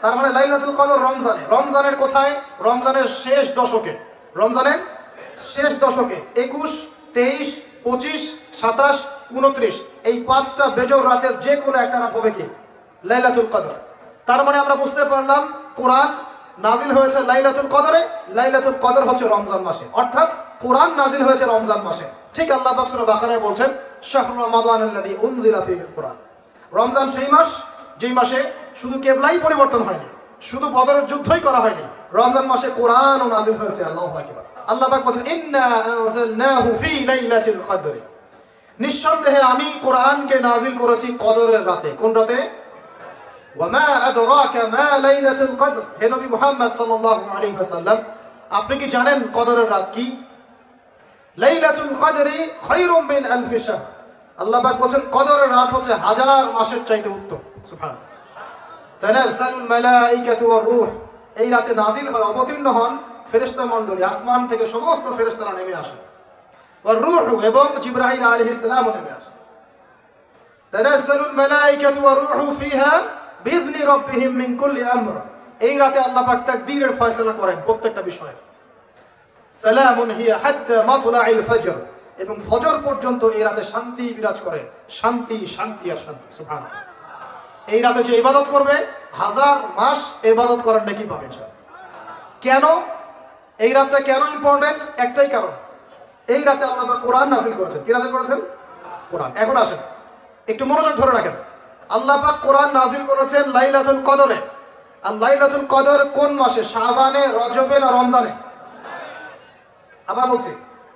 তার মানে লাইলাতুল কদর রমজানে। রমজানের কোথায়? রমজানের শেষ দশকে। রমজানের শেষ দশকে 21, 23, 25, 27, 29 এই 5টা বেজোর রাতের যে কোনো একটা রাত হবে কি লাইলাতুল কদর। তার মানে আমরা বুঝতে পারলাম কোরআন নাজিল হয়েছে লাইলাতুল কদরে, লাইলাতুল কদর হচ্ছে রমজান মাসে, অর্থাৎ কোরআন নাজিল হয়েছে রমজান মাসে। ঠিক আল্লাহ পাক সূরা বাকারায় বলছেন শাহরু রমাদানাল্লাযী উনজিলা ফীহিল কুরআন। রমজান সেই মাস যেই মাসে শুধু কেবলাই পরিবর্তন হয়নি, শুধু বদরের যুদ্ধই করা হয়নি, রমজান মাসে কোরআনও নাজিল হয়েছে। আল্লাহু আকবার। আল্লাহ পাক বলেন ইন্না আনজালনাহু ফী লাইলাতিল কদর, নিঃসন্দেহে আমি কোরআনকে নাজিল করেছি কদরের রাতে। কোন রাতে? ওয়ামা আদরাকা মা লাইলাতুল কদর। হে নবী মুহাম্মদ সাল্লাল্লাহু আলাইহি ওয়াসাল্লাম, আপনি কি জানেন কদরের রাত কি? লাইলাতুল কদরি খায়রুম মিন আলফি শাহর। আল্লাহ পাক বলেন কদরের রাত হচ্ছে হাজার মাসের চাইতে উত্তম। সুবহানাল্লাহ। তানাজ্জালুল মালাইকাতু ওয়ার রূহ, এই রাতে নাজিল হয়, অবতীর্ণ হন ফেরেশতা মণ্ডলী, আসমান থেকে সমস্ত ফেরেশতারা নেমে আসে। ওয়ার রূহ, এবং জিবরাইল আলাইহিস সালামও নেমে আসে। তানাজ্জালুল মালাইকাতু ওয়ার রূহু ফিহা বিইذনি রাব্বিহিম মিন কুল্লি আমর, এই রাতে আল্লাহ পাক তাকদীরের ফয়সালা করেন প্রত্যেকটা বিষয়ে। সালামুন হিয়া হাত্তা মাতলাইল ফজর, এবং ফজর পর্যন্ত এই রাতে শান্তি বিরাজ করে। শান্তি, শান্তি আর শান্তি। সুবহানাল্লাহ। এই রাতে যে ইবাদত করবে হাজার মাস ইবাদত করার নেকি পাবে ইনশাআল্লাহ। কেন এই রাতটা কেন ইম্পর্টেন্ট? একটাই কারণ, এই রাতে আল্লাহ পাক কোরআন নাযিল করেছেন। কি নাযিল করেছেন? কোরআন। এখন আসেন একটু মনোযোগ ধরে রাখেন। আল্লাহ পাক কোরআন নাযিল করেছেন লাইলাতুল কদরে। আর লাইলাতুল কদর কোন মাসে? শাবানে, রজবে না রমজানে? আবার বলছি,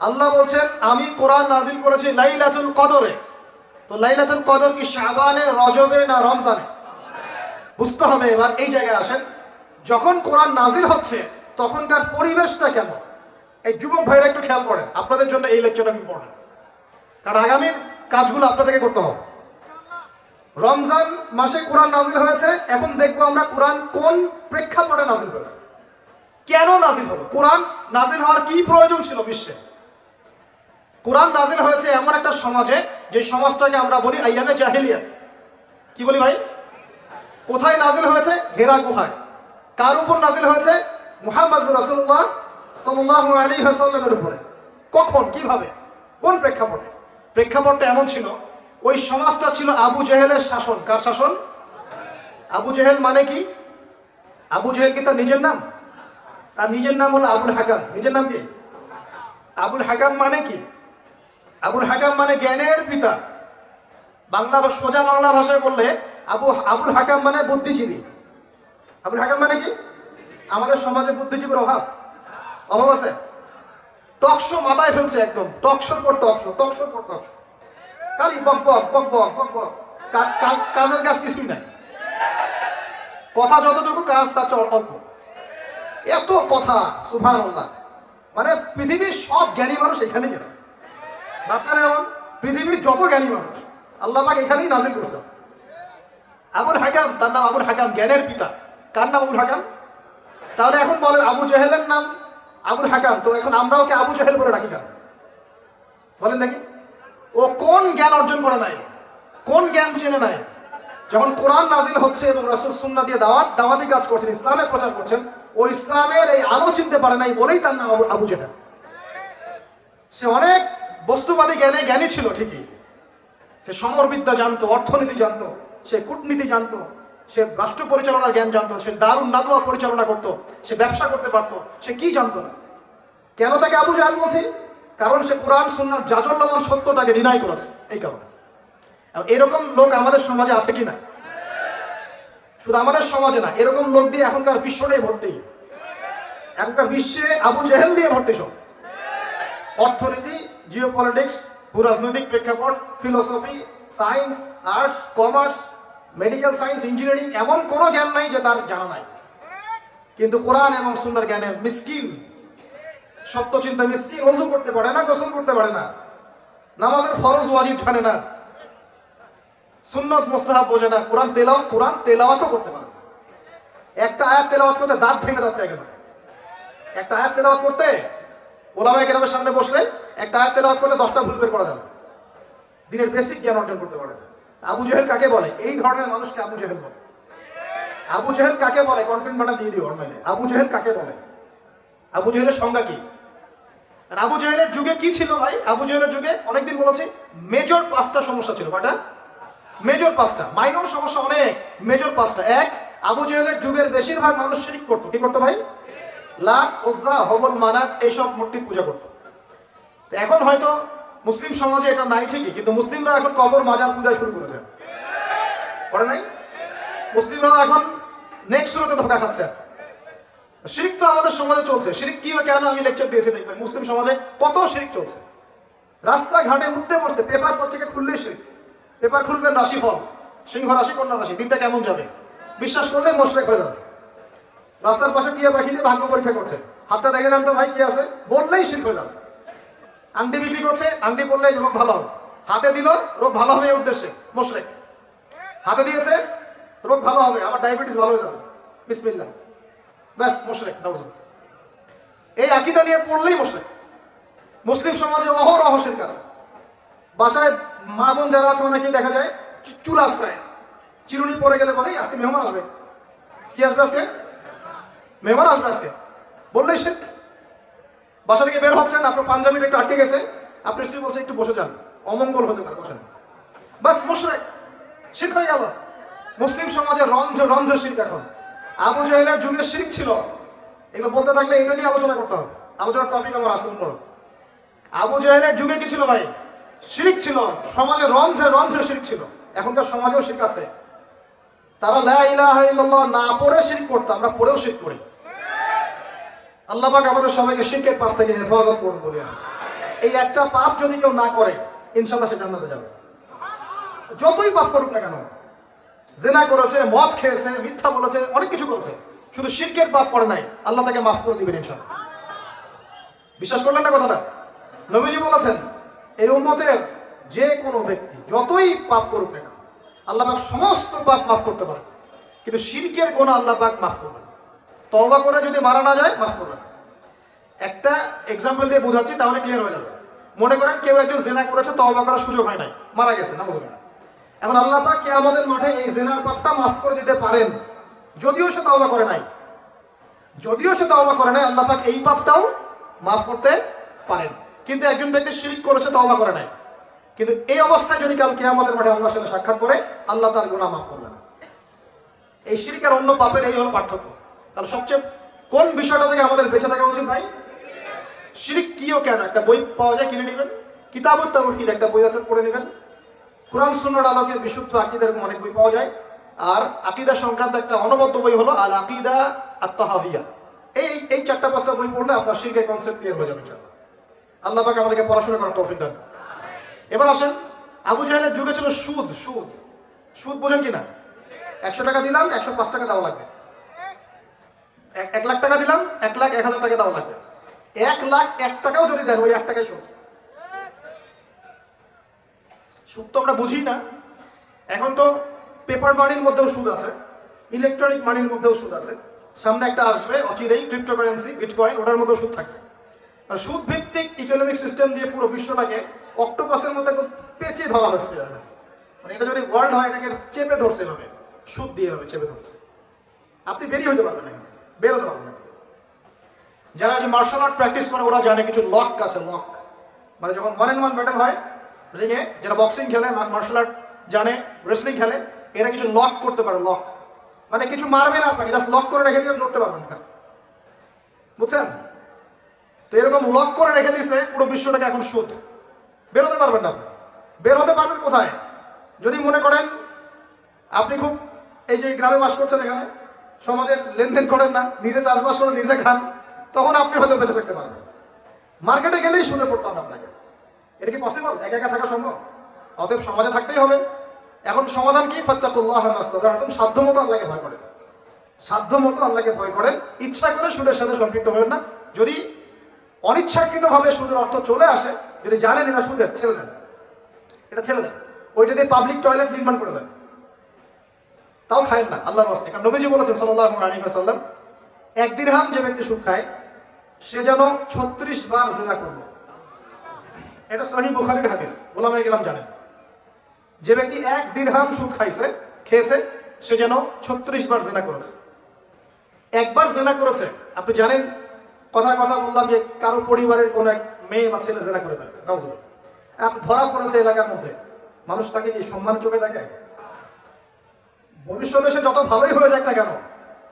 আল্লাহ বলছেন আমি কোরআন নাযিল করেছি লাইলাতুল কদরে। তো লাইলাতুল কদর কি শাবানে, রজবে না রমজানে? বুঝতে হবে। এবার এই জায়গায় আসেন, যখন কোরআন নাযিল হচ্ছে তখনকার পরিবেশটা কেমন? এই যুবক ভাইরা একটু খেয়াল করেন, আপনাদের জন্য এই লেকচারটা ইম্পর্টেন্ট, কারণ আগামীর কাজগুলো আপনাদেরকে করতে হবে। রমজান মাসে কোরআন নাযিল হয়েছে, এখন দেখবো আমরা কোরআন কোন প্রেক্ষাপটে নাযিল হয়েছে, কেন নাযিল হলো, কোরআন নাযিল হওয়ার কি প্রয়োজন ছিল বিশ্বে। কোরআন নাযিল হয়েছে এমন একটা সমাজে, যে সমাজটাকে আমরা বলি আইয়ামে জাহিলিয়াত। কি বলি ভাই? কোথায় নাযিল হয়েছে? হেরা গুহায়। কার উপর নাযিল হয়েছে? মুহাম্মদুর রাসূলুল্লাহ সাল্লাল্লাহু আলাইহি ওয়াসাল্লামের উপরে। কখন, কিভাবে, কোন প্রেক্ষাপটে? প্রেক্ষাপটটা এমন ছিল, ওই সমাজটা ছিল আবু জেহেলের শাসন। কার শাসন? আবু জেহেল মানে কি? আবু জেহেল কি তার নিজের নাম? তার নিজের নাম হলো আবুল হাকাম। নিজের নাম কি? আবুল হাকাম মানে কি? আবুল হাকাম মানে জ্ঞানের পিতা। সোজা বাংলা ভাষায় বললে আবুল হাকাম মানে বুদ্ধিজীবী। আবুল হাকাম মানে কি? আমাদের সমাজে বুদ্ধিজীবীর অভাব আছে। টকশো মাথায় ফেলছে, একদম টকশোর পর টকশো, টকশোর পর টকশো, খালি বক বক বক বক বক বক, কাজের কাজ কিছুই নাই। কথা যতটুকু, কাজ তার চেয়ে অল্প। এত কথা, সুবহানাল্লাহ। মানে পৃথিবীর সব জ্ঞানী মানুষ এখানে গেছে। আপনারা এমন পৃথিবীর যত জ্ঞানী মানুষ আল্লাহ পাক এখানেই নাযিল করছেন। আবুল হাকাম, তার নাম আবুল হাকাম, জ্ঞানের পিতা। কার নাম? আবুল হাকাম। তাহলে এখন বলেন আবু জেহেলের নাম আবুল হাকাম, তো এখন আমরা ওকে আবু জেহেল বলে ডাকি কেন? বলেন দেখি। ও কোন জ্ঞান অর্জন করে নাই, কোন জ্ঞান চেনে নাই? যখন কোরআন নাযিল হচ্ছে এবং রাসূল সুন্নাহ দিয়ে দাওয়াতি কাজ করছেন, ইসলামের প্রচার করছেন, ও ইসলামের এই আলো চিনতে পারে নাই বলেই তার নাম আবু জেহেল। সে অনেক বস্তুবাদী জ্ঞানী ছিল ঠিকই, সে সমরবিদ্যা জানতো, অর্থনীতি জানতো, সে কূটনীতি জানতো, সে রাষ্ট্র পরিচালনার জ্ঞান জানতো, সে দারুন নাদওয়া পরিচালনা করতো, সে ব্যবসা করতে পারতো, সে কি জানতো না। কেন তাকে আবু জেহেল বলছি? কারণ সে কোরআন সুন্নাহর জাজল্যমান সত্যটাকে ডিনাই করেছে, এই কারণে। এরকম লোক আমাদের সমাজে আছে কি না? শুধু আমাদের সমাজে না, এরকম লোক দিয়ে এখনকার বিশ্বটাই ভর্তি। এখনকার বিশ্বে আবু জেহেল দিয়ে ভর্তি সব। অর্থনীতি, জিওপলিটিক্স, ভূরাজনৈতিক প্রেক্ষাপট, philosophy, science, arts, commerce, medical science, engineering, এমন কোনো জ্ঞান নাই যে তার জানা নাই। কিন্তু কোরআন এবং সুন্নাহর জ্ঞানে মিসকিন, সত্য চিন্তা মিসকিন। ওযু করতে পারে না, গোসল করতে পারে না, নামাজের ফরজ ওয়াজিব জানে না, সুন্নত মুস্তাহাব বোঝে না, কোরআন তেলাওয়াতও করতে পারে। একটা আয়াত তেলাওয়াত করতে দাঁত ভেঙে যাচ্ছে একেবারে। একটা আয়াত তেলাওয়াত করতে ওলামায়ে কেরামের সামনে বসলে একটা আয়াত তেলাওয়াত করতে 10টা ভুল বের করা যাবে। দিনের বেসিক জ্ঞান অর্জন করতে পারে। আবু জেহেল কাকে বলে? এই ধরনের মানুষকে আবু জেহেল বলে। আবু জেহেল কাকে বলে? কন্টেন্ট বানা দিয়ে দিও অনলাইনে। আবু জেহেল কাকে বলে? আবু জেহেলের সংজ্ঞা কি? আর আবু জেহেলের যুগে কি ছিল ভাই? আবু জেহেলের যুগে অনেকদিন বলেছি মেজর 5টা সমস্যা ছিল। কয়টা? মেজর 5টা। মাইনর সমস্যা অনেক, মেজর 5টা। এক, আবু জেহেলের যুগের বেশিরভাগ মানুষ শিরক করতো। কি করতো ভাই? লাত, উজ্জা, হবল, মানাত এইসব মূর্তির পূজা করতো। তো এখন হয়তো মুসলিম সমাজে এটা নাই ঠিকই, কিন্তু মুসলিমরা এখন কবর মাজার পূজা শুরু করেছে, করে নাই? মুসলিমরাও এখন নেক্সট শুরুতে ধোকা খাচ্ছে। শিরিক তো আমাদের সমাজে চলছে। শিরিক কি কেন আমি লেকচার দিয়েছি দেখবেন, মুসলিম সমাজে কত শিরিক চলছে। রাস্তাঘাটে উঠতে বসতে পেপার পত্রিকা খুললেই শিরিক। পেপার খুলবেন রাশিফল, সিংহ রাশি, কন্যা রাশি, দিনটা কেমন যাবে বিশ্বাস করলে মোশরেক হয়ে যাবে। রাস্তার পাশে টিয়া পাখি দিয়ে ভাগ্য পরীক্ষা করছে, হাতটা দেখে জানতো ভাই কি আছে, বললেই শিরক হয়ে যাবে। আংটি বিক্রি করছে, আংটি পরলে রোগ ভালো হবে, হাতে দিল রোগ ভালো হবে এই উদ্দেশ্যে, মোশরেক। হাতে দিয়েছে রোগ ভালো হবে, আমার ডায়াবেটিস ভালো হয়ে যাবে, বিসমিল্লাহ, ব্যাস মোশরেক। এই আকীদা নিয়ে পড়লেই মোশরেক। মুসলিম সমাজে অহরহ শিরক আছে। বাসায় মা বোন যারা আছে অনেকেই দেখা যায় চুল আঁচড়ায়, চিরুনি পরে গেলে বলে আজকে মেহমান আসবে। কি আসবে আজকে? মেহমান আসবে আজকে, বললেই শিরক। বাসা থেকে বের হচ্ছেন, আপনার পাঞ্জাবিটা একটু আটকে গেছে, আপনার স্ত্রী বলছে একটু বসে যান, অমঙ্গল হতে পারে, বসেন, বাস মোশরেক, শিরক হয়ে গেল। মুসলিম সমাজে রন্ধ্র রন্ধ্র শিরক এখন। আবু জাহেলের যুগে শিরক ছিল, এগুলো বলতে থাকলে এটা নিয়ে আলোচনা করতে হবে। আলোচনার টপিক আমার আজকে অন্য। আবু জাহেলের যুগে কি ছিল ভাই? শিরক ছিল, সমাজে রন্ধ্রে রন্ধ্রে শিরক ছিল। এখনকার সমাজেও শিরক আছে। তারা লা ইলাহা ইল্লাল্লাহ না পড়ে শিরক করতো, আমরা পড়েও শিরক করি। আল্লাহ পাক আমাদের সবাইকে শিরকের পাপ থেকে হেফাজত করুন বলি। এই একটা পাপ যদি কেউ না করে ইনশাআল্লাহ সে জান্নাতে যাবে, যতই পাপ করুক না কেন। জেনা করেছে, মদ খেয়েছে, মিথ্যা বলেছে, অনেক কিছু করেছে, শুধু শিরকের পাপ করে নাই, আল্লাহ তাকে মাফ করে দিবেন ইনশাআল্লাহ। বিশ্বাস করলেন না কথাটা? নবীজি বলেছেন এই উম্মতের যে কোনো ব্যক্তি যতই পাপ করুক না কেন আল্লাহ পাক সমস্ত পাপ মাফ করতে পারে, কিন্তু শিরকের গুনাহ আল্লাহ পাক মাফ করবেন। তওবা করে যদি মারা না যায় মাফ করবেন। একটা এক্সাম্পল দিয়ে বোঝাচ্ছি তাহলে ক্লিয়ার হয়ে যাবে। মনে করেন কেউ একজন জেনা করেছে, তওবা করার সুযোগ হয় নাই, মারা গেছে, নাউজুবিল্লাহ। এখন আল্লাহ পাক কিয়ামতের মাঠে এই জেনার পাপটা মাফ করে দিতে পারেন, যদিও সে তওবা করে নাই। যদিও সে তওবা করে নাই, আল্লাহ পাক এই পাপটাও মাফ করতে পারেন। কিন্তু একজন ব্যক্তি শিরক করেছে, তওবা করে নাই, কিন্তু এই অবস্থায় যদি কাল কিয়ামতের মাঠে আল্লাহর সাথে সাক্ষাৎ করে, আল্লাহ তার গুনাহ মাফ করবেন। এই শিরক আর অন্য পাপের এই হলো পার্থক্য। তাহলে সবচেয়ে কোন বিষয়টা থেকে আমাদের বেঁচে থাকা উচিত ভাই? শিরক কিও কেন, একটা বই পাওয়া যায়, কিনে নেবেন। কিতাবুত তাওহীদ একটা বই আছে, পড়ে নেবেন। কুরআন সুন্নাহর আলোকে বিশুদ্ধ আকীদার অনেক বই পাওয়া যায়। আর আকীদা সংক্রান্ত একটা অনবদ্য বই হলো আল আকীদা আত-তাহাওয়িয়া। এই 4-5টা বই পড়লে আপনার শিরকের কনসেপ্ট ক্লিয়ার হয়ে যাবে ইনশাআল্লাহ। আল্লাহ পাক আমাদেরকে পড়াশোনা করার তৌফিক দান। এবার আসেন, আবু জাহেলের যুগে ছিল সুদ। সুদ সুদ বোঝেন কিনা? 100 টাকা দিলাম 105 টাকা দেওয়া লাগবে। 1 লাখ টাকা দিলাম 1,01,000 টাকা দেওয়া লাগবে। 1,01,000 টাকাও যদি দেন ওই 1 টাকাই সুদ। সুদ তো আমরা বুঝি না। এখন তো পেপার মানির মধ্যেও সুদ আছে, ইলেকট্রনিক মানির মধ্যেও সুদ আছে। সামনে একটা আসবে অচিরেই ক্রিপ্টোকারেন্সি, বিটকয়েন, ওটার মধ্যেও সুদ থাকবে। আর সুদ ভিত্তিক ইকোনমিক সিস্টেম দিয়ে পুরো বিশ্বটাকে অক্টোপাসের মধ্যে পেঁচে ধরা হচ্ছে। মানে এটা যদি ওয়ার্ল্ড হয়, এটাকে চেপে ধরছে এভাবে, সুদ দিয়ে এভাবে চেপে ধরছে। আপনি বেরিয়ে হইতে পারবেন না, বেরোতে পারবেন না। যারা যে মার্শাল আর্ট প্র্যাকটিস করে ওরা জানে কিছু লক আছে। লক মানে যখন 1-on-1 ব্যাটল হয় রিংয়ে, যারা বক্সিং খেলে, মার্শাল আর্ট জানে, রেসলিং খেলে, এরা কিছু লক করতে পারে। লক মানে কিছু মারবে না আপনাকে, জাস্ট লক করে রেখে দিয়ে লড়তে পারবেন না, বুঝছেন? তো এরকম লক করে রেখে দিছে পুরো বিশ্বটাকে। এখন সুদ, বেরোতে পারবেন না। বের হতে পারবেন কোথায়? যদি মনে করেন আপনি খুব এই যে গ্রামে বাস করছেন, এখানে সমাজের লেনদেন করেন না, নিজে চাষবাস করেন, নিজে খান, তখন আপনি হয়তো বেঁচে থাকতে পারবেন। মার্কেটে গেলেই সুদে পড়তে হবে আপনাকে। এটা কি পসিবল? একা একা থাকা সম্ভব? অতএব সমাজে থাকতেই হবে। এখন সমাধান কি? ফাত্তাকুল্লাহ মাস্তাতা'তুম, সাধ্য মতো আল্লাহকে ভয় করেন। সাধ্য মতো আল্লাহকে ভয় করেন। ইচ্ছা করে সুদের সাথে সম্পৃক্ত হবেন না। যদি অনিচ্ছাকৃতভাবে সুদের অর্থ চলে আসে, যদি জানেন এটা সুদের, ছেড়ে দেন, এটা ছেড়ে দেন। ওইটা দিয়ে পাবলিক টয়লেট নির্মাণ করে দেন, তাও খায়েন না আল্লাহর ওয়াস্তে। কারণ নবীজি বলেছেন সাল্লাল্লাহু আলাইহি ওয়াসাল্লাম, 1 দিরহাম যে ব্যক্তি সুদ খায় সে যেন 36 বার জিনা করবে। এটা সহিহ বুখারীর হাদিস, ওলামায়ে কেরাম জানেন। যে ব্যক্তি 1 দিরহাম সুদ খেয়েছে সে যেন 36 বার জেনা করেছে। একবার জেনা করেছে, আপনি জানেন, কথায় কথা বললাম যে কারো পরিবারের কোনো এক মেয়ে বা ছেলে জেনা করে ফেলেছে, নাউজুবিল্লাহ, আপনি ধরা পড়েছে এলাকার মধ্যে, মানুষ তাকে কি সম্মান চোখে দেখে? ভবিষ্যতে সে যত ভালোই হয়ে যাক না কেন,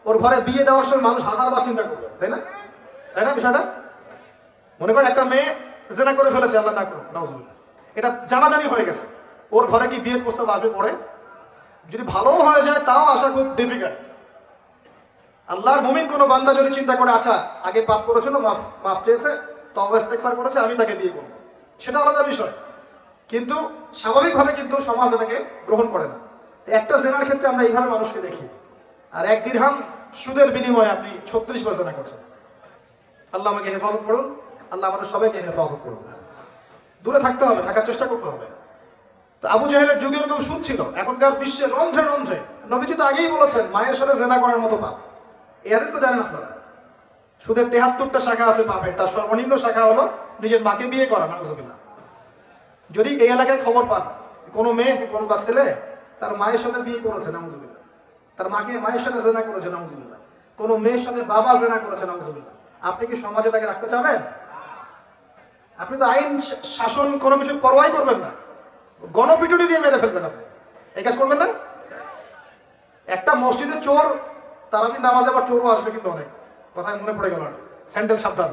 ওর ঘরে বিয়ে দেওয়ার সময় মানুষ হাজারবার চিন্তা করবে, তাই না? তাই না বিষয়টা? মনে করেন একটা মেয়ে জেনা করে ফেলেছে, আল্লাহ না করুন, নাউজুবিল্লাহ, এটা জানাজানি হয়ে গেছে, ওর ঘরে কি বিয়ের প্রস্তাব আসবে পরে? যদি ভালোও হয়ে যায় তাও আসা খুব ডিফিকাল্ট। আল্লাহর মুমিন কোনো বান্দা যদি চিন্তা করে, আচ্ছা আগে পাপ করেছিল, মাফ চেয়েছে, তওবা ইস্তেগফার করেছে, আমি তাকে বিয়ে করব, সেটা আলাদা বিষয়। কিন্তু স্বাভাবিকভাবে কিন্তু সমাজ এটাকে গ্রহণ করে না। একটা জেনার ক্ষেত্রে আমরা এইভাবে মানুষকে দেখি, আর 1 দিরহাম সুদের বিনিময়ে আপনি 36 বার জেনা করছেন। আল্লাহ আমাকে হেফাজত করুন, আল্লাহ আমাদের সবাইকে হেফাজত করুন। দূরে থাকতে হবে, থাকার চেষ্টা করতে হবে। তো আবু জাহেলের যুগে এরকম সুদ ছিল, এখনকার বিশ্বে রন্ধ্রে রন্ধ্রে। নবীজি তো আগেই বলেছেন মায়ের সাথে জেনা করার মতো পাপ। এই হাদিস তো জানেন আপনারা। সুদের 73টা শাখা আছে পাপের, তার সর্বনিম্ন শাখা হলো নিজের মাকে বিয়ে করা, নাউজুবিল্লাহ। যদি এই এলাকায় খবর পান কোনো মেয়ে কোনো বা ছেলে তার মায়ের সাথে বিয়ে করেছে, নাউজুবিল্লাহ, তার মায়ের সাথে জেনা করেছে, নাউজুবিল্লাহ, কোনো মেয়ের সাথে বাবা জেনা করেছে, নাউজুবিল্লাহ, আপনি কি সমাজে তাকে রাখতে চাবেন? আপনি তো আইন শাসন কোনো কিছু পরোয়াই করবেন না, গণপিটুনি দিয়ে মেরে ফেলবেন। আপনি এই কাজ করবেন না। একটা মসজিদে চোর, তারাবি নামাজে আবার চোরও আসবে কিন্তু অনেক, কথায় মনে পড়ে গেল, স্যান্ডেল সাবধান।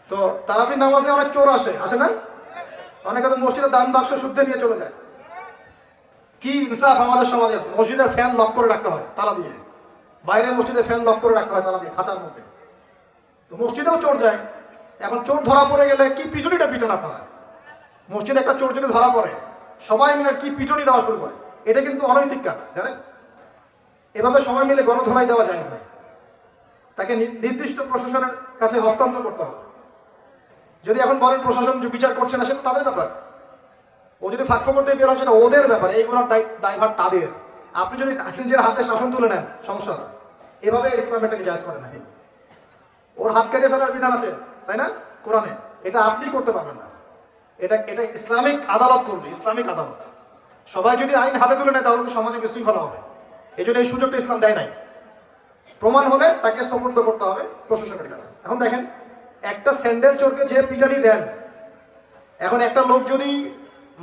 তো তারাবি নামাজে অনেক চোর আসে না? অনেকে তো মসজিদে দান বাক্স শুদ্ধে নিয়ে চলে যায়। কি ইনসাফ আমাদের সমাজে! মসজিদের ফ্যান লক করে রাখতে হয় তালা দিয়ে, বাইরে মসজিদে ফ্যান লক করে রাখতে হয় তালা দিয়ে, খাঁচার মধ্যে। তো মসজিদেও চোর যায়। এখন চোর ধরা পড়ে গেলে কি পিছুনিটা পিছন আপনারা? মসজিদে একটা চোর যদি ধরা পড়ে, সবাই মিলে কি পিছনি দেওয়া শুরু করে, এটা কিন্তু অনৈতিক কাজ, জানেন? এভাবে সবাই মিলে গণধোলাই দেওয়া যায় না, তাকে নির্দিষ্ট প্রশাসনের কাছে হস্তান্তর করতে হবে। যদি এখন বলেন প্রশাসন বিচার করছে না, সেটা তাদের ব্যাপার। ও যদি ফাঁকফো করতে বের হয়, সেটা ওদের ব্যাপার, এইগুলোর দায়ভার তাদের। আপনি যদি নিজের হাতে শাসন তুলে নেন, সমস্যা আছে। এভাবে ইসলাম এটাকে জায়েজ করে না। ওর হাত কেটে ফেলার বিধান আছে, তাই না, কোরআনে? এটা আপনি করতে পারবেন না, এটা ইসলামিক আদালত করবে, ইসলামিক আদালত। সবাই যদি আইন হাতে তুলে নেয় তাহলে তো সমাজে বিশৃঙ্খলা হবে। এই জন্য এই সুযোগটা ইসলাম দেয় নাই। প্রমাণ হলে তাকে সুপর্দ করতে হবে প্রশাসনের কাছে। এখন দেখেন, একটা স্যান্ডেল চোরকে যে পিটানি দেন, এখন একটা লোক যদি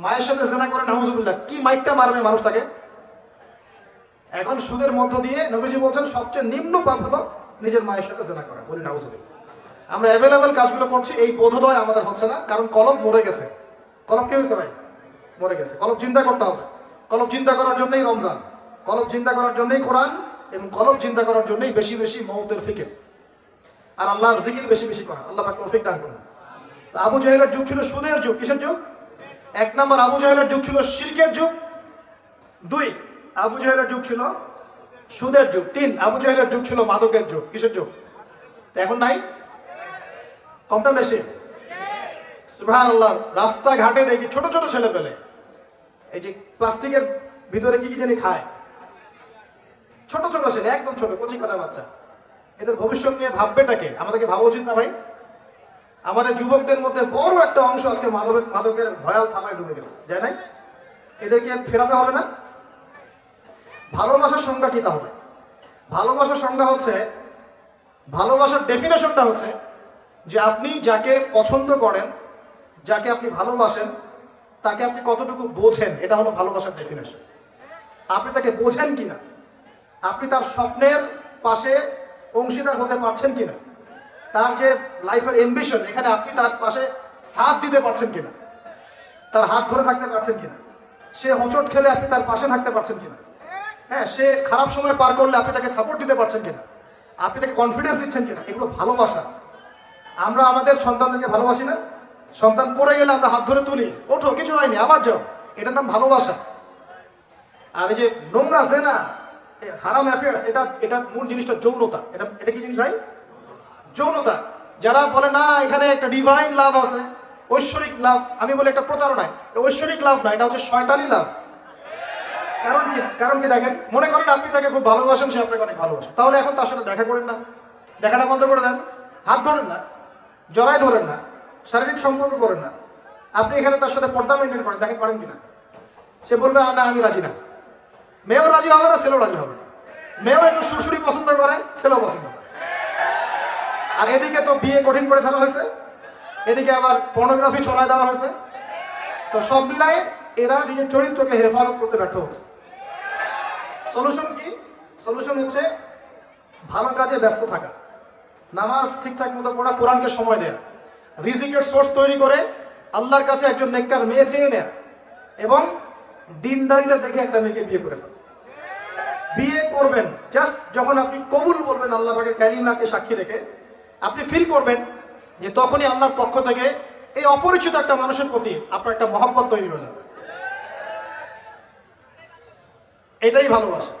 মায়ের সাথে জেনা করে, নাউজুবিল্লাহ, কি মাইকটা মারবে মানুষ তাকে। এখন সুদের মধ্য দিয়ে নবীজি বলছেন সবচেয়ে নিম্ন পাপ হলো নিজের মায়ের সাথে জেনা করা, বলি নাউজুবিল্লাহ। আমরা অ্যাভেলেবেল কাজগুলো করছি, এই বোধোদয় আমাদের হচ্ছে না, কারণ কলব মরে গেছে। কলব কি হয়েছে ভাই? মরে গেছে। কলব চিন্তা করতে হবে। কলব চিন্তা করার জন্যই রমজান, কলব চিন্তা করার জন্যই কোরআন, এবং কলব চিন্তা করার জন্যই বেশি বেশি মওতের ফিকির আর আল্লাহর জিকির বেশি বেশি করা। আল্লাহ পাক তৌফিক দান করুন। আবু জাহেলের যুগ ছিল সুদের যুগ। কিসের যুগ? 1 নম্বর, আবু জাহেলের যুগ ছিল শিরকের যুগ। 2, আবু জাহেলের যুগ ছিল সুদের যুগ। 3, আবু জাহেলের যুগ ছিল মাদকের যুগ। কিসের যুগ? এখন নাই? কমটা বেশি? সুবহানাল্লাহ। রাস্তাঘাটে দেখি ছোট ছোট ছেলে পেলে এই যে প্লাস্টিকের ভিতরে কি কি জানি খায়, ছোট ছোট ছেলে, একদম ছোট কচি কাঁচা বাচ্চা। এদের ভবিষ্যৎ নিয়ে ভাববেটাকে? আমাদেরকে ভাবা উচিত না ভাই? আমাদের যুবকদের মধ্যে বড় একটা অংশ আজকে মাদকের ভয়াল থামায় ডুবে গেছে, যায় নাই? এদেরকে ফেরাতে হবে না? ভালোবাসার সংজ্ঞা কি তাহলে? ভালোবাসার সংজ্ঞা হচ্ছে, ভালোবাসার ডেফিনেশনটা হচ্ছে যে আপনি যাকে পছন্দ করেন, যাকে আপনি ভালোবাসেন, তাকে আপনি কতটুকু বোঝেন, এটা হলো ভালোবাসার ডেফিনেশন। আপনি তাকে বোঝেন কিনা, আপনি তার স্বপ্নের পাশে অংশীদার হতে পারছেন কিনা, তার যে লাইফের অ্যাম্বিশন, এখানে আপনি তার পাশে সাথ দিতে পারছেন কিনা, তার হাত ধরে থাকতে পারছেন কিনা, সে হোঁচট খেলে আপনি তার পাশে থাকতে পারছেন কিনা, হ্যাঁ, সে খারাপ সময় পার করলে আপনি তাকে সাপোর্ট দিতে পারছেন কিনা, আপনি তাকে কনফিডেন্স দিচ্ছেন কিনা, এগুলো ভালোবাসা। আমরা আমাদের সন্তানদেরকে ভালোবাসি না? সন্তান পড়ে গেলে আমরা হাত ধরে তুলি, ওঠো, কিছু হয়নি, আবার যাও, এটার নাম ভালোবাসা। আর এই যে নোংরা জেনা, হারাম অ্যাফেয়ার্স, এটার মূল জিনিসটা যৌনতা। এটা কি জিনিস ভাই? যৌনতা। যারা বলে না এখানে একটা ডিভাইন লাভ আছে, ঐশ্বরিক লাভ, আমি বলি একটা প্রতারণায়। ঐশ্বরিক লাভ না, এটা হচ্ছে শয়তানি লাভ। কারণ কি দেখেন, মনে করেন আপনি তাকে খুব ভালোবাসেন, সে আপনাকে অনেক ভালোবাসে, তাহলে এখন তার সাথে দেখা করেন না, দেখাটা বন্ধ করে দেন, হাত ধরেন না, জড়ায় ধরেন না, শারীরিক সম্পর্ক করেন না, আপনি এখানে তার সাথে পর্দা মেনটেন করেন, দেখেন পারেন কিনা। সে বলবে না আমি রাজি না। মেয়েও রাজি হবে না, ছেলেও রাজি হবে না। মেয়েও একটু শ্বশুরি পছন্দ করে, ছেলেও পছন্দ করে। আর এদিকে তো বিয়ে কঠিন করে ফেলা হয়েছে, এদিকে আবার পর্নোগ্রাফি ছড়ায় দেওয়া হয়েছে। তো সব মিলায়ে এরা নিজের চরিত্রকে হেফাজত করতে ব্যর্থ হচ্ছে। সলিউশন কি? সলিউশন হচ্ছে ভালো কাজে ব্যস্ত থাকা, নামাজ ঠিকঠাক মতো পড়া, কোরআনকে সময় দেয়া, রিজিকের সোর্স তৈরি করে আল্লাহর কাছে একজন নেককার মেয়ে চেয়ে নেয়া, এবং দিনদারিতা দেখে একটা মেয়েকে বিয়ে করে ফেলা। বিয়ে করবেন জাস্ট যখন আপনি কবুল বলবেন আল্লাহ পাকের কালিমাকে সাক্ষী রেখে, আপনি ফিল করবেন যে তখনই আল্লাহর পক্ষ থেকে এই অপরিচিত একটা মানুষের প্রতি আপনার একটা মহব্বত তৈরি হয়ে যাবে। এটাই ভালোবাসা,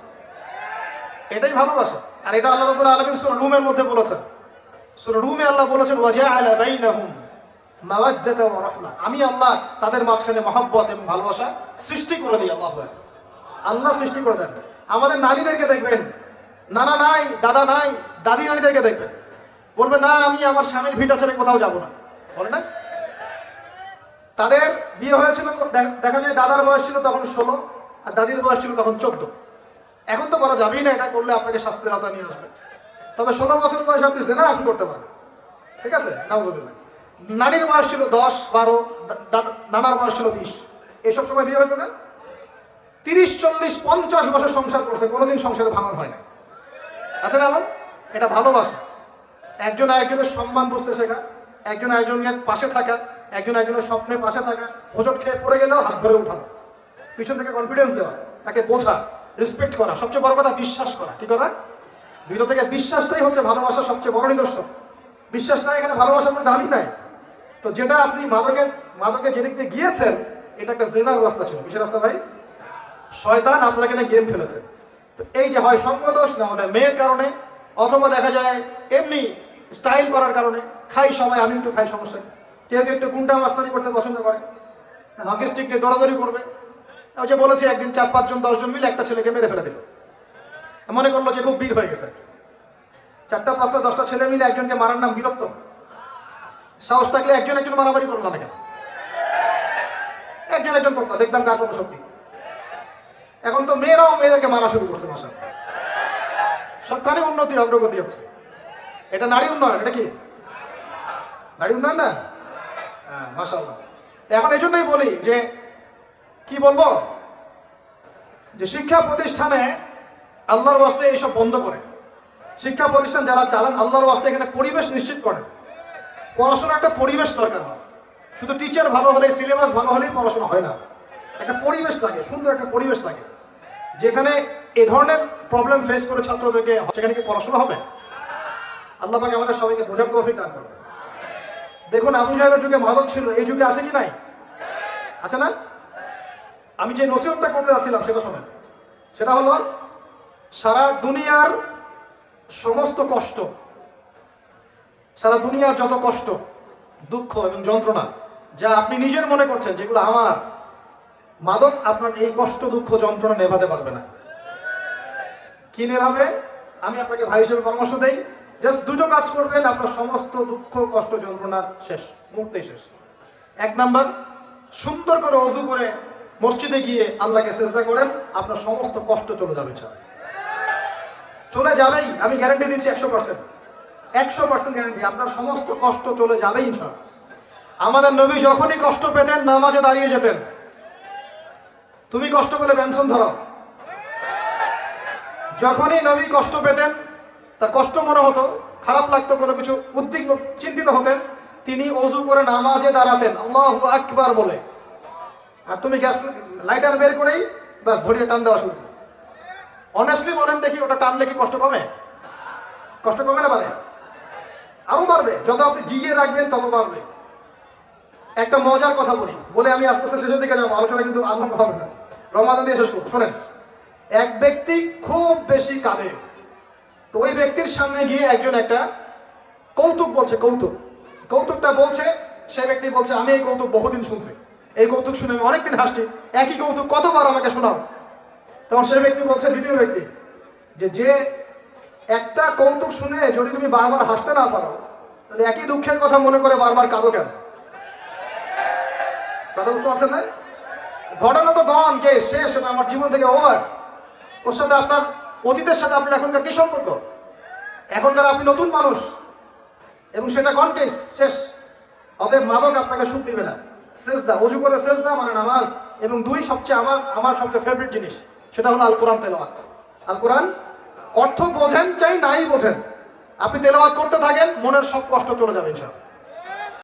এটাই ভালোবাসা। আর এটা আল্লাহ রাব্বুল আলামিন সূরা রুমের মধ্যে বলেছেন। সূরা রুমে আল্লাহ বলেছেন ওয়াজআলা বাইনাহুম মাওয়াদ্দাতা ওয়া রাহমা, আমি আল্লাহ তাদের মাঝখানে মহব্বত এবং ভালোবাসা সৃষ্টি করে দিই। আল্লাহ সৃষ্টি করে দেন। আমাদের নারীদেরকে দেখবেন, নানা নাই, দাদা নাই, দাদি নারীদেরকে দেখবেন, বলবে না আমি আমার স্বামীর ভিটা ছেড়ে কোথাও যাব না, বলে না? তাদের বিয়ে হয়েছিল, দেখা যায় দাদার বয়স ছিল তখন 16 আর দাদির বয়স ছিল তখন 14। এখন তো করা যাবেই না, এটা করলে আপনাকে শাস্তির আওতায় নিয়ে আসবে। তবে 16 বছর বয়সে আপনি জেনা আপনি করতে পারেন, ঠিক আছে, নাউজুবিল্লাহ। নারীর বয়স ছিল 10, 12, নানার বয়স ছিল 20। এইসব সময় বিয়ে হয়েছে না? 30, 40, 50 বছর সংসার করছে, কোনোদিন সংসারে ভাঙন হয় না। আচ্ছা না? আমার এটা ভালোবাসা। একজন আরেকজনের সম্মান বুঝতে শেখা, একজন আরেকজনের পাশে থাকা, একজন আরেকজনের স্বপ্নের পাশে থাকা, হোঁচট খেয়ে পড়ে গেলেও হাত ধরে উঠানো, পিছন থেকে কনফিডেন্স দেওয়া, তাকে বোঝা, রেসপেক্ট করা, সবচেয়ে বড় কথা বিশ্বাস করা। কি করা? ভিতর থেকে বিশ্বাসটাই হচ্ছে ভালোবাসার সবচেয়ে বড় নিদর্শন। বিশ্বাস নাই এখানে ভালোবাসার কোনো দামই নাই। তো যেটা আপনি মাদকে যেদিক দিয়ে গিয়েছেন, এটা একটা জেনার রাস্তা ছিল। কিসের রাস্তা ভাই? শয়তান আপনাকে না গেম খেলেছে। তো এই যে হয় সঙ্গদোষ, না হলে মেয়ের কারণে, অথবা দেখা যায় এমনি স্টাইল করার কারণে, খাই সবাই আমি একটু খাই, সমস্যা। কেউ কেউ একটু গুন্ডা মাস্তানি করতে পছন্দ করে, হকি স্টিক নিয়ে দৌড়াদৌড়ি করবে। ওই যে বলেছে একদিন 4-5 জন 10 জন মিলে একটা ছেলেকে মেরে ফেলে দিল। মনে করলো যে খুব বীর হয়ে গেছে। 4টা 5টা 10টা ছেলে মিলে একজনকে মারার নাম বীরত্ব? সাহস থাকলে একজন একজন মারামারি করলো না কেন? একজন একজন করতো, দেখতাম কার কোনো শক্তি। এখন তো মেয়েরাও মেয়েদেরকে মারা শুরু করছে। মাশাআল্লাহ, সবখানে উন্নতি, অগ্রগতি হচ্ছে। এটা নারী উন্নয়ন। এটা কি নারী উন্নয়ন না? হ্যাঁ, মাশাআল্লাহ। এখন এই জন্যই বলি যে কি বলবো, যে শিক্ষা প্রতিষ্ঠানে আল্লাহর ওয়াস্তে এইসব বন্ধ করে। শিক্ষা প্রতিষ্ঠান যারা চালান আল্লাহর ওয়াস্তে এখানে পরিবেশ নিশ্চিত করেন। পড়াশোনার একটা পরিবেশ দরকার হয়। শুধু টিচার ভালো হলে, সিলেবাস ভালো হলেই পড়াশোনা হয় না। একটা পরিবেশ লাগে, সুন্দর একটা পরিবেশ লাগে, যেখানে এ ধরনের প্রবলেম ফেস করে ছাত্রদেরকে, সেখানে কি পড়াশোনা হবে? আল্লাহ পাক আমাদের সবাইকে বোঝার তৌফিক দান করবে। দেখুন, আবু জাহেলের যুগে মাদক ছিল, এই যুগে আছে কি নাই? আছে না? আমি যে নসিহতটা করতে যাচ্ছিলাম সেটা শোনেন। সেটা হলো, সারা দুনিয়ার সমস্ত কষ্ট, সারা দুনিয়ার যত কষ্ট, দুঃখ এবং যন্ত্রণা যা আপনি নিজের মনে করছেন যেগুলো আমার, মাদক আপনার এই কষ্ট, দুঃখ, যন্ত্রণা নেভাতে পারবে না। কি নেভাবে? আমি আপনাকে ভাই হিসেবে পরামর্শ দেই, জাস্ট দুটো কাজ করবেন, আপনার সমস্ত দুঃখ, কষ্ট, যন্ত্রণা শেষ, মুহূর্তেই শেষ। 1 নাম্বার, সুন্দর করে ওযু করে মসজিদে গিয়ে আল্লাহকে সিজদা করেন, আপনার সমস্ত কষ্ট চলে যাবে। চলে যাবেই, আমি গ্যারান্টি দিচ্ছি 100%। 100% গ্যারান্টি, আপনার সমস্ত কষ্ট চলে যাবেই ইনশাআল্লাহ। আমাদের নবী যখনই কষ্ট পেতেন নামাজে দাঁড়িয়ে যেতেন। তুমি কষ্ট পেলে পেনশন ধরো। যখনই নবী কষ্ট পেতেন, তার কষ্ট মনে হতো, খারাপ লাগতো, কোনো কিছু উদ্বিগ্ন, চিন্তিত হতেন, তিনি ওযু করে নামাজে দাঁড়াতেন আল্লাহু আকবার বলে। আর তুমি গ্যাস লাইটার বের করেই ব্যাস ধরিয়ে টান দেওয়া শুরু। অনেস্টলি বলেন দেখি, ওটা টানলে কি কষ্ট কমে? কষ্ট কমে না? পারে, আরো বাড়বে। যত আপনি জিগিয়ে রাখবেন তত বাড়বে। একটা মজার কথা বলে আমি আস্তে আস্তে শেষের দিকে যাবো, আলোচনা কিন্তু আরম্ভ হবে না, রমাদান দিয়ে শেষ করবো। শোনেন, এক ব্যক্তি খুব বেশি কাঁদে, তো ওই ব্যক্তির সামনে গিয়ে একজন একটা কৌতুক বলছে, কৌতুকটা বলছে, সে ব্যক্তি বলছে আমি এই কৌতুক বহুদিন শুনছি, এই কৌতুক শুনে আমি অনেকদিন হাসছি, একই কৌতুক কতবার আমাকে শোনাও। তখন সে ব্যক্তি বলছে, দ্বিতীয় ব্যক্তি, যে একটা কৌতুক শুনে যদি তুমি বারবার হাসতে না পারো, তাহলে একই দুঃখের কথা মনে করে বারবার কাঁদো কেন? কথা বুঝতে পারছেন না? ঘটনা তো গন কে শেষ, আমার জীবন থেকে ওভার। ওর সাথে আপনার অতীতের সাথে আপনার এখনকার কি সম্পর্ক? এখনকার আপনি নতুন মানুষ এবং সেটা কন্টেক্স শেষ। অতএব মাদক আপনাকে সুখ দিবে না। সেজদা, অজু করে সেজদা মানে নামাজ, এবং দুই সবচেয়ে আমার সবচেয়ে ফেভারিট জিনিস, সেটা হলো আল কোরআন তেলাওয়াত। আল কোরআন অর্থ বোঝেন চাই নাই বোঝেন, আপনি তেলাওয়াত করতে থাকেন, মনের সব কষ্ট চলে যাবে ইনশাআল্লাহ।